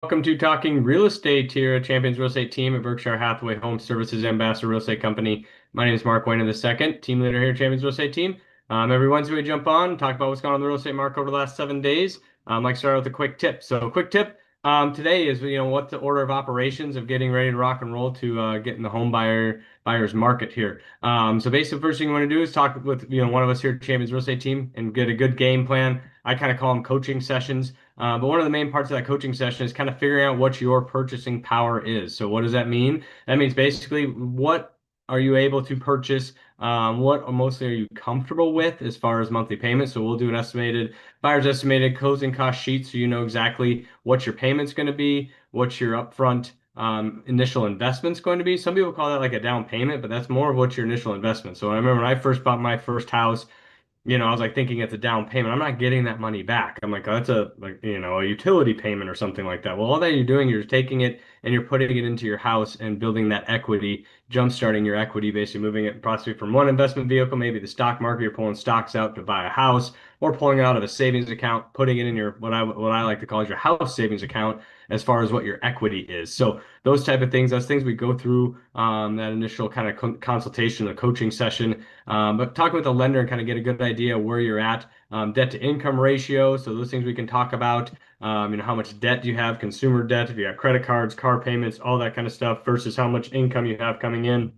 Welcome to Talking Real Estate here at Champions Real Estate Team at Berkshire Hathaway Home Services Ambassador Real Estate Company. My name is Mark Wehner II, team leader here at Champions Real Estate Team. Every Wednesday we jump on, talk about what's going on in the real estate market over the last 7 days. I'd like to start with a quick tip. So, quick tip today is what's the order of operations of getting ready to rock and roll to get in the buyer's market here. So basically, the first thing you want to do is talk with one of us here at Champions Real Estate Team and get a good game plan. I kind of call them coaching sessions. But one of the main parts of that coaching session is kind of figuring out what your purchasing power is. So what does that mean? That means basically what are you able to purchase? What mostly are you comfortable with as far as monthly payments? So we'll do an buyer's estimated closing cost sheet so you know exactly what your payment's going to be, what your upfront initial investment's going to be. Some people call that like a down payment, but that's more of what your initial investment. So I remember when I first bought my first house, I was like thinking it's a down payment. I'm not getting that money back. I'm like, oh, that's a utility payment or something like that. Well, all that you're doing, you're taking it and you're putting it into your house and building that equity, jump-starting your equity, basically moving it possibly from one investment vehicle, maybe the stock market, you're pulling stocks out to buy a house, or pulling it out of a savings account, putting it in your what I like to call is your house savings account as far as what your equity is. So those type of things, that's things we go through that initial kind of consultation, the coaching session. But talking with the lender and kind of get a good idea where you're at. Debt to income ratio. So those things we can talk about. How much debt do you have, consumer debt, if you got credit cards, car payments, all that kind of stuff versus how much income you have coming in.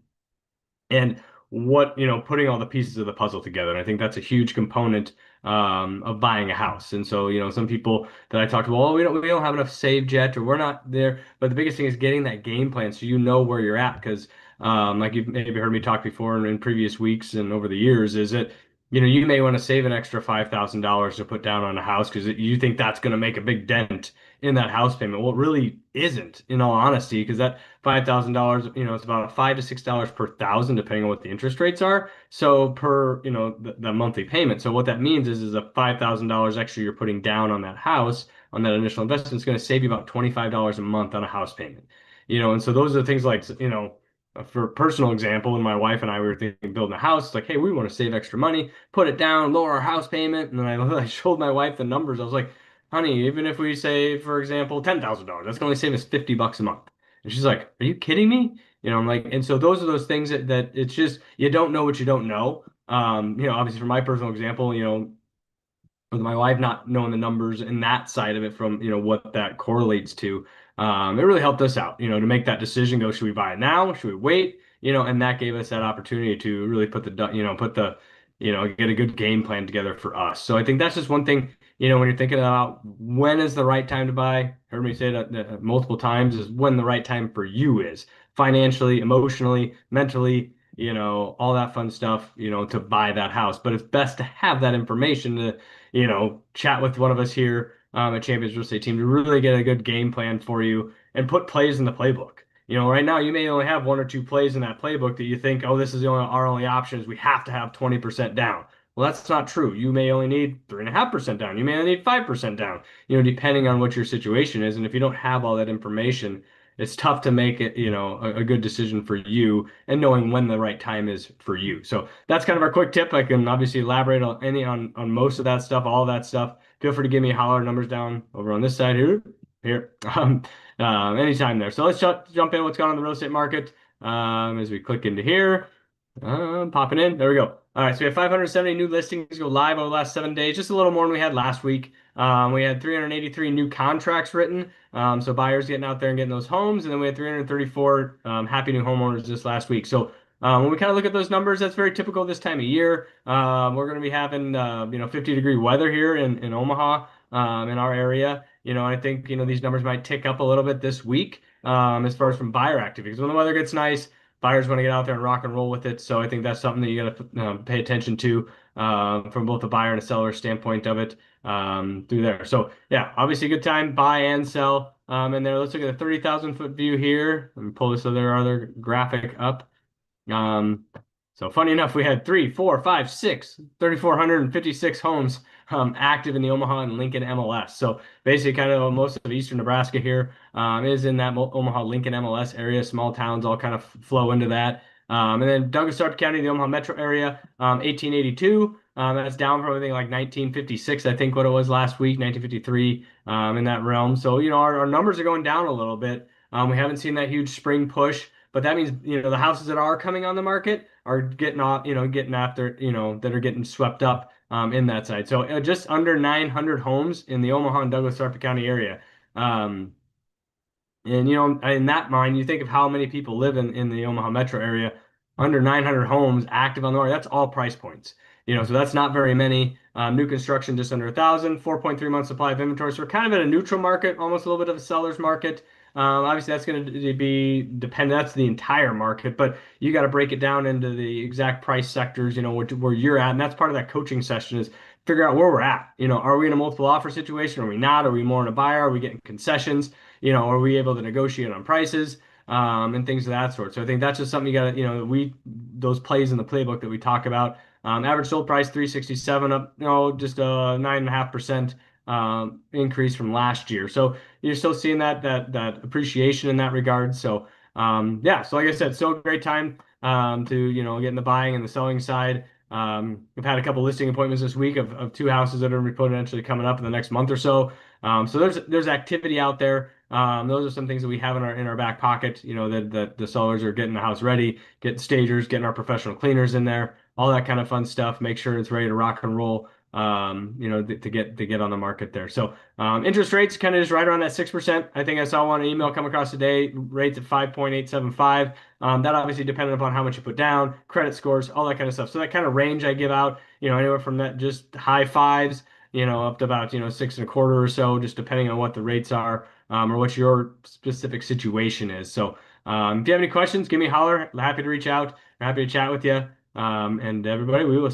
And putting all the pieces of the puzzle together. And I think that's a huge component of buying a house. And so, some people that I talk to, well, we don't have enough saved yet, or we're not there. But the biggest thing is getting that game plan so you know where you're at. Because like you've maybe heard me talk before in previous weeks and over the years, is that you may want to save an extra $5,000 to put down on a house because you think that's going to make a big dent in that house payment. Well, it really isn't, in all honesty, because that $5,000, it's about $5 to $6 per thousand, depending on what the interest rates are. So per, the monthly payment. So what that means is a $5,000 extra you're putting down on that house, on that initial investment, is going to save you about $25 a month on a house payment. And so those are the things like, for personal example, when my wife and I we were thinking building a house, it's like, hey, we want to save extra money, put it down, lower our house payment. And then I showed my wife the numbers. I was like, honey, even if we say, for example, $10,000, that's going to only save us $50 a month. And she's like, are you kidding me? I'm like, and so those are those things that it's just, you don't know what you don't know. Obviously for my personal example, with my wife not knowing the numbers and that side of it from, what that correlates to, it really helped us out, to make that decision, go, should we buy it now? Should we wait? And that gave us that opportunity to really get a good game plan together for us. So I think that's just one thing, when you're thinking about when is the right time to buy, heard me say that multiple times, is when the right time for you is financially, emotionally, mentally, all that fun stuff, to buy that house. But it's best to have that information to, chat with one of us here at Champions Real Estate Team to really get a good game plan for you and put plays in the playbook. Right now you may only have one or two plays in that playbook that you think, oh, this is our only options. We have to have 20% down. Well, that's not true. You may only need 3.5% down. You may only need 5% down, depending on what your situation is. And if you don't have all that information, it's tough to make it, a good decision for you and knowing when the right time is for you. So that's kind of our quick tip. I can obviously elaborate on most of that stuff, all of that stuff. Feel free to give me a holler, numbers down over on this side here. Anytime there. So let's jump in what's going on in the real estate market as we click into here. Popping in. There we go. All right, so we have 570 new listings go live over the last 7 days, just a little more than we had last week. We had 383 new contracts written, so buyers getting out there and getting those homes, and then we had 334 happy new homeowners this last week. So when we kind of look at those numbers, that's very typical this time of year. We're going to be having 50-degree weather here in Omaha, in our area. I think these numbers might tick up a little bit this week as far as from buyer activity. Because when the weather gets nice, buyers want to get out there and rock and roll with it. So I think that's something that you got to pay attention to from both the buyer and a seller standpoint of it through there. So yeah, obviously a good time, buy and sell. And there, let's look at the 30,000-foot view here. Let me pull this other graphic up. So funny enough, we had 3,456 homes active in the Omaha and Lincoln MLS. So basically kind of most of eastern Nebraska here is in that Omaha Lincoln MLS area. Small towns all kind of flow into that. And then Douglas County, the Omaha metro area, 1882. That's down from, I think, like 1956, I think what it was last week, 1953, in that realm. So, our numbers are going down a little bit. We haven't seen that huge spring push, but that means, the houses that are coming on the market are getting off, getting after, that are getting swept up in that side. So just under 900 homes in the Omaha and Douglas Sarpy County area. Um, and in that mind, you think of how many people live in the Omaha metro area, under 900 homes active on the market. That's all price points. So that's not very many. New construction just under 1,000, 4.3 months supply of inventory. So we're kind of in a neutral market, almost a little bit of a seller's market. Obviously, that's going to be dependent. That's the entire market, but you got to break it down into the exact price sectors. Where you're at, and that's part of that coaching session is figure out where we're at. Are we in a multiple offer situation? Are we not? Are we more in a buyer? Are we getting concessions? Are we able to negotiate on prices and things of that sort? So I think that's just something you got to, those plays in the playbook that we talk about. Average sold price 367 up, just a 9.5% increase from last year. So you're still seeing that appreciation in that regard. So yeah, so like I said, still a great time to get in the buying and the selling side. I've had a couple listing appointments this week of two houses that are potentially coming up in the next month or so. So there's activity out there. Those are some things that we have in our back pocket. That the sellers are getting the house ready, getting stagers, getting our professional cleaners in there, all that kind of fun stuff. Make sure it's ready to rock and roll. To get on the market there. So interest rates kind of just right around that 6%. I think I saw one email come across today. Rates at 5.875. That obviously depended upon how much you put down, credit scores, all that kind of stuff. So that kind of range I give out, anywhere from that just high fives, up to about 6.25 or so, just depending on what the rates are or what your specific situation is. So if you have any questions, give me a holler. Happy to reach out. Happy to chat with you. And everybody, we will